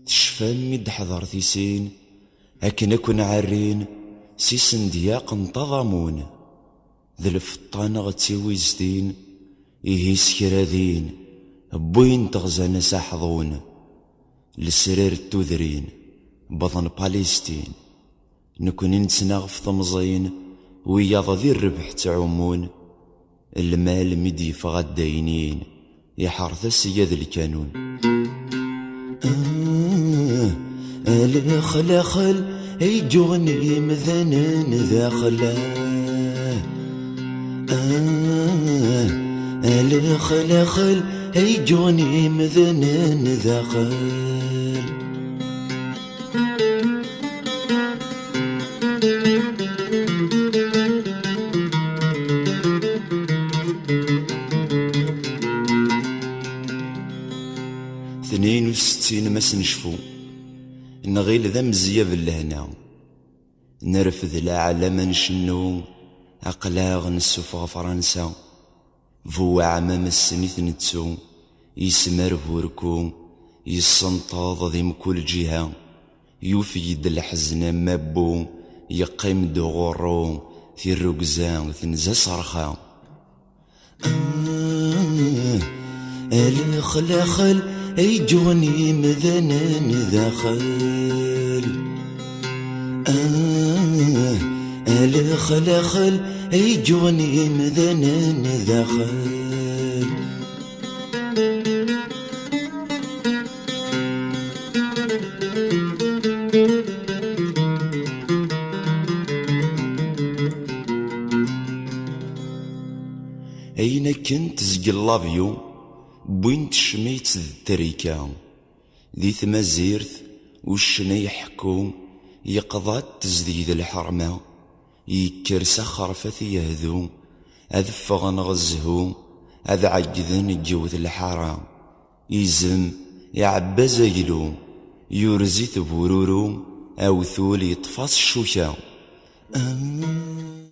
تشفام مد حضر ثيسين أكن أكون عارين سيسن دياق انتظمون ذي الفطان غتسيوي زدين إيهيس كراذين بوين تغزانا ساحظون لسرير التوذرين بطن باليستين نكون نتسناغ في طمزين وياض ذي الربح تعومون المال مدي فغداينين يحرث السياد الكانون الخل يجوني مثنن ذاخله الخل يجوني مثنن ذاخل ثنين وستين ما سنشفو نغيل ذا مزياب اللهنا نرفذ الأعلام نشنو أقلاغ نسوف فرنسا فو عمام السميث نتسو يسمر بوركو يسنطاض ذي كل جهة يفيد الحزن مابو يقيم دغورو في الرقزان ثنزا صرخا الخل يجوني مذنن ذاخل الخل يجوني مذنن ذاخل أين كنت زقل لافيو بوين تشميت التريكا ذي ثمازيرث وشنا يحكو يقضات تزديد الحرمة يكر سخر فثي يهذو أذفغن غزهو أذ عجذن جوث الحارة يزم يعبز يلو يرزي ثبورورو أو ثول يطفص الشوكا